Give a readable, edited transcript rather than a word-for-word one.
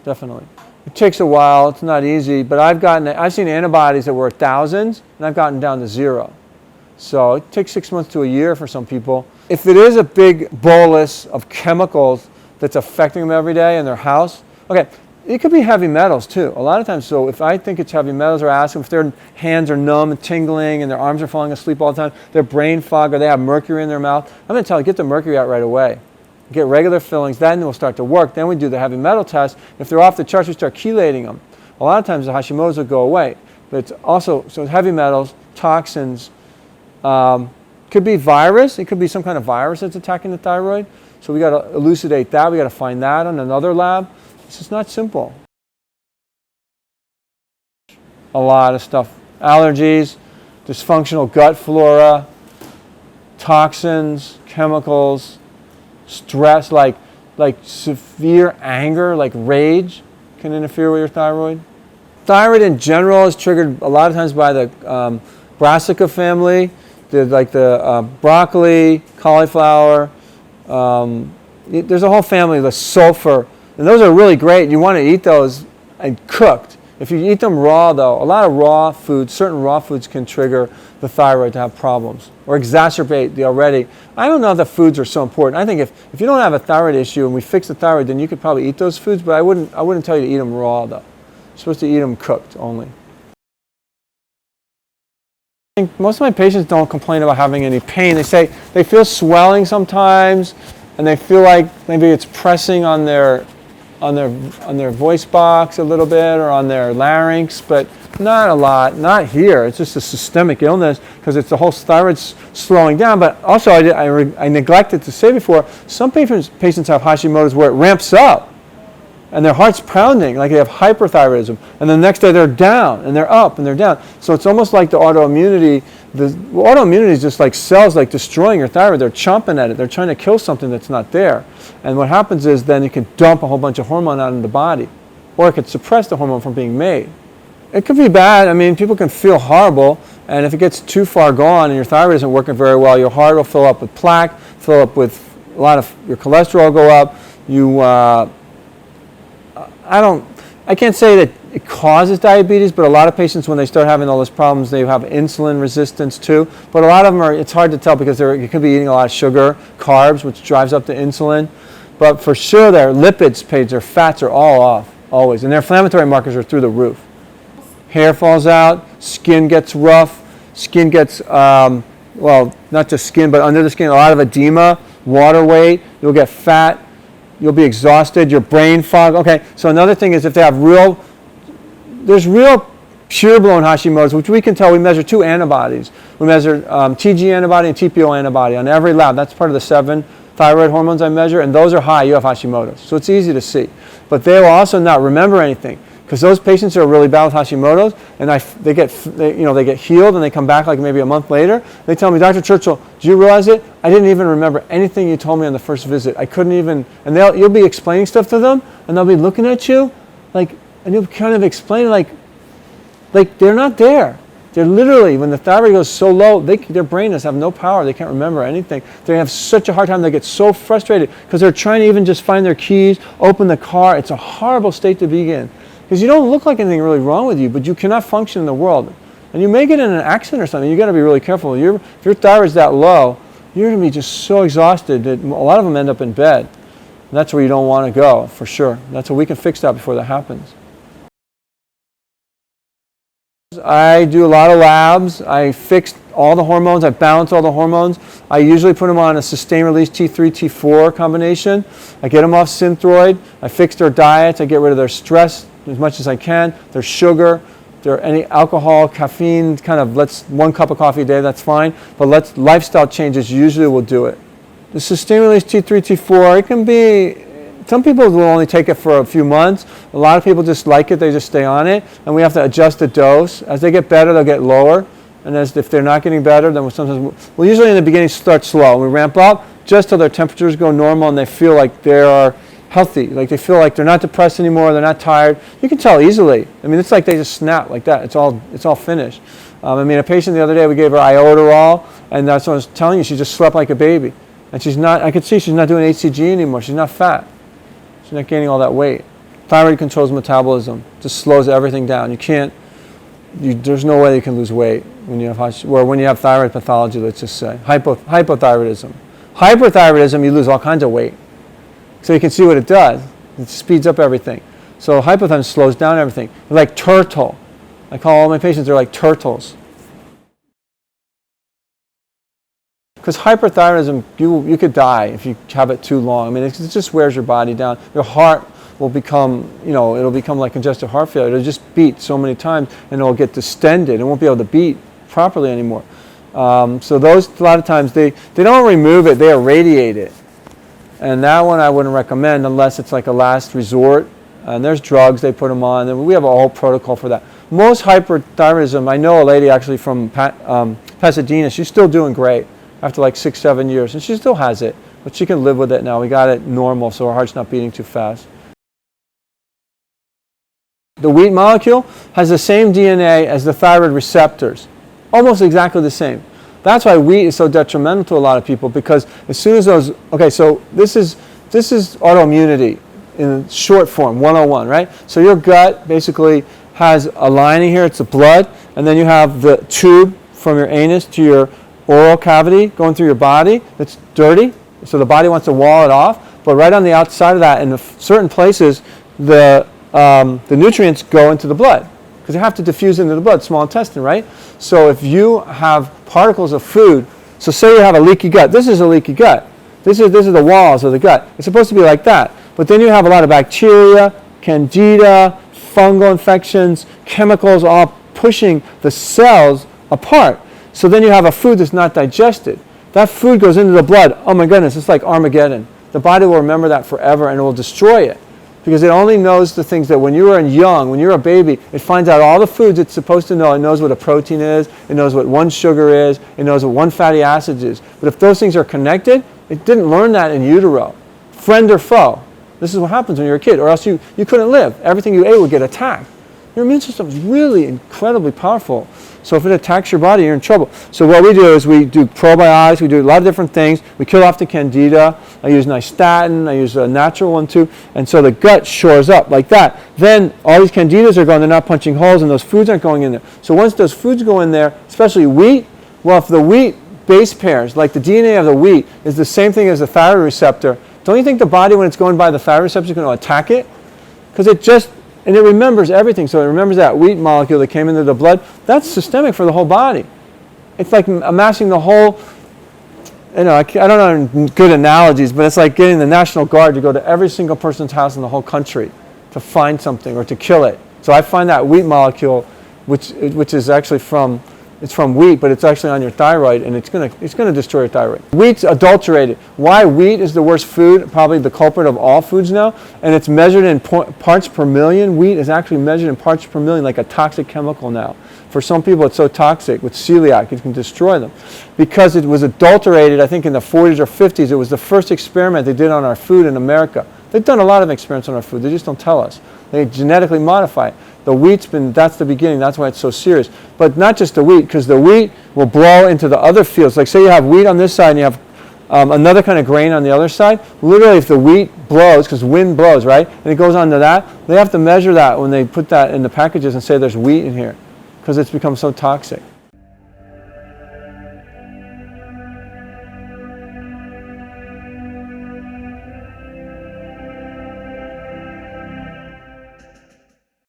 definitely. It takes a while, it's not easy, but I've seen antibodies that were thousands, and I've gotten down to 0. So it takes 6 months to a year for some people. If it is a big bolus of chemicals that's affecting them every day in their house, okay, it could be heavy metals too. A lot of times, so if I think it's heavy metals, or ask them if their hands are numb and tingling and their arms are falling asleep all the time, their brain fog, or they have mercury in their mouth, I'm going to tell them, get the mercury out right away. Get regular fillings, then we'll start to work. Then we do the heavy metal test. If they're off the charts, we start chelating them. A lot of times the Hashimoto's will go away. But it's also, so heavy metals, toxins, could be virus. It could be some kind of virus that's attacking the thyroid. So we got to elucidate that. We got to find that on another lab. It's just not simple. A lot of stuff. Allergies, dysfunctional gut flora, toxins, chemicals, stress, like severe anger, like rage, can interfere with your thyroid. Thyroid in general is triggered a lot of times by the brassica family, the broccoli, cauliflower. There's a whole family, the sulfur, and those are really great. You want to eat those and cooked. If you eat them raw, though, a lot of raw foods, certain raw foods can trigger the thyroid to have problems or exacerbate the already. I don't know if the foods are so important. I think if you don't have a thyroid issue and we fix the thyroid, then you could probably eat those foods, but I wouldn't tell you to eat them raw, though. You're supposed to eat them cooked only. I think most of my patients don't complain about having any pain. They say they feel swelling sometimes, and they feel like maybe it's pressing on their voice box a little bit or on their larynx, but not a lot, not here. It's just a systemic illness because it's the whole thyroid's slowing down. But also, I neglected to say before, some patients have Hashimoto's where it ramps up and their heart's pounding, like they have hyperthyroidism, and the next day they're down and they're up and they're down. So it's almost like the autoimmunity. Autoimmunity is just like cells like destroying your thyroid. They're chomping at it. They're trying to kill something that's not there. And what happens is then it can dump a whole bunch of hormone out in the body, or it could suppress the hormone from being made. It could be bad. I mean, people can feel horrible, and if it gets too far gone and your thyroid isn't working very well, your heart will fill up with plaque, fill up with a lot of your cholesterol go up. I can't say that it causes diabetes, but a lot of patients, when they start having all those problems, they have insulin resistance too. But a lot of them it's hard to tell because you could be eating a lot of sugar, carbs, which drives up the insulin. But for sure, their lipids page, their fats are all off, always. And their inflammatory markers are through the roof. Hair falls out, skin gets rough, skin gets, well, not just skin, but under the skin, a lot of edema, water weight, you'll get fat. You'll be exhausted, your brain fog. Okay, so another thing is if they have there's real pure-blown Hashimoto's, which we can tell. We measure 2 antibodies. We measure TG antibody and TPO antibody on every lab. That's part of the 7 thyroid hormones I measure, and those are high. You have Hashimoto's, so it's easy to see. But they will also not remember anything because those patients who are really bad with Hashimoto's, and they get healed and they come back like maybe a month later. They tell me, Dr. Churchill, do you realize it? I didn't even remember anything you told me on the first visit. I couldn't even, and you'll be explaining stuff to them, and they'll be looking at you, and you'll kind of explain like they're not there. They're literally, when the thyroid goes so low, their brain has no power. They can't remember anything. They have such a hard time. They get so frustrated because they're trying to even just find their keys, open the car. It's a horrible state to be in because you don't look like anything really wrong with you, but you cannot function in the world. And you may get in an accident or something. You got to be really careful. If your thyroid's that low, you're going to be just so exhausted that a lot of them end up in bed. And that's where you don't want to go, for sure. That's what we can fix that before that happens. I do a lot of labs. I fix all the hormones. I balance all the hormones. I usually put them on a sustained-release T3, T4 combination. I get them off Synthroid. I fix their diets. I get rid of their stress as much as I can, their sugar, any alcohol, caffeine, kind of 1 cup of coffee a day, that's fine. But lifestyle changes usually will do it. The sustained-release T3, T4, it can be, some people will only take it for a few months. A lot of people just like it, they just stay on it. And we have to adjust the dose. As they get better, they'll get lower. And if they're not getting better, then we'll usually in the beginning start slow. We ramp up just till their temperatures go normal and they feel like they are healthy. Like they feel like they're not depressed anymore, they're not tired. You can tell easily. I mean, it's like they just snap like that. It's all finished. I mean, a patient the other day, we gave her iodoral, and that's what I was telling you, she just slept like a baby. And I could see she's not doing HCG anymore. She's not fat. She's not gaining all that weight. Thyroid controls metabolism, just slows everything down. You can't, there's no way you can lose weight when you have when you have thyroid pathology, let's just say. Hypothyroidism. Hyperthyroidism, you lose all kinds of weight. So you can see what it does. It speeds up everything. So hypothyroidism slows down everything. They're like turtle. I call all my patients, they're like turtles. Because hyperthyroidism, you could die if you have it too long. I mean, it just wears your body down. Your heart will become, it'll become like congestive heart failure. It'll just beat so many times and it'll get distended. It won't be able to beat properly anymore. So those, a lot of times, they don't remove it, they irradiate it. And that one I wouldn't recommend unless it's like a last resort. And there's drugs they put them on, and we have a whole protocol for that. Most hyperthyroidism, I know a lady actually from Pasadena, she's still doing great after like 6-7 years, and she still has it, but she can live with it now. We got it normal, so her heart's not beating too fast. The wheat molecule has the same DNA as the thyroid receptors, almost exactly the same. That's why wheat is so detrimental to a lot of people, because as soon as those, okay, so this is autoimmunity in short form, 101, right? So your gut basically has a lining here, it's the blood, and then you have the tube from your anus to your oral cavity going through your body that's dirty, so the body wants to wall it off, but right on the outside of that, in certain places, the nutrients go into the blood, because they have to diffuse into the blood, small intestine, right? So if you have particles of food, so say you have a leaky gut, this is a leaky gut, this is the walls of the gut, it's supposed to be like that, but then you have a lot of bacteria, candida, fungal infections, chemicals all pushing the cells apart. So then you have a food that's not digested. That food goes into the blood. Oh my goodness, it's like Armageddon. The body will remember that forever and it will destroy it. Because it only knows the things that when you were young, when you're a baby, it finds out all the foods it's supposed to know. It knows what a protein is, it knows what one sugar is, it knows what one fatty acid is. But if those things are connected, it didn't learn that in utero. Friend or foe. This is what happens when you're a kid, or else you couldn't live. Everything you ate would get attacked. Your immune system is really incredibly powerful. So if it attacks your body, you're in trouble. So what we do is we do probiotics, we do a lot of different things. We kill off the candida. I use nystatin, I use a natural one too. And so the gut shores up like that. Then all these candidas are gone, they're not punching holes, and those foods aren't going in there. So once those foods go in there, especially wheat, well, if the wheat base pairs, like the DNA of the wheat, is the same thing as the thyroid receptor, don't you think the body, when it's going by the thyroid receptor, is going to attack it? Because and it remembers everything. So it remembers that wheat molecule that came into the blood. That's systemic for the whole body. It's like amassing the whole, I don't know good analogies, but it's like getting the National Guard to go to every single person's house in the whole country to find something or to kill it. So I find that wheat molecule, which is actually from wheat, but it's actually on your thyroid, and it's gonna destroy your thyroid. Wheat's adulterated. Why wheat is the worst food, probably the culprit of all foods now, and it's measured in parts per million. Wheat is actually measured in parts per million, like a toxic chemical now. For some people, it's so toxic with celiac, it can destroy them. Because it was adulterated, I think in the 40s or 50s, it was the first experiment they did on our food in America. They've done a lot of experiments on our food, they just don't tell us. They genetically modify it. The wheat's that's the beginning, that's why it's so serious. But not just the wheat, because the wheat will blow into the other fields. Like say you have wheat on this side and you have another kind of grain on the other side. Literally if the wheat blows, because wind blows, right? And it goes onto that, they have to measure that when they put that in the packages and say there's wheat in here, because it's become so toxic.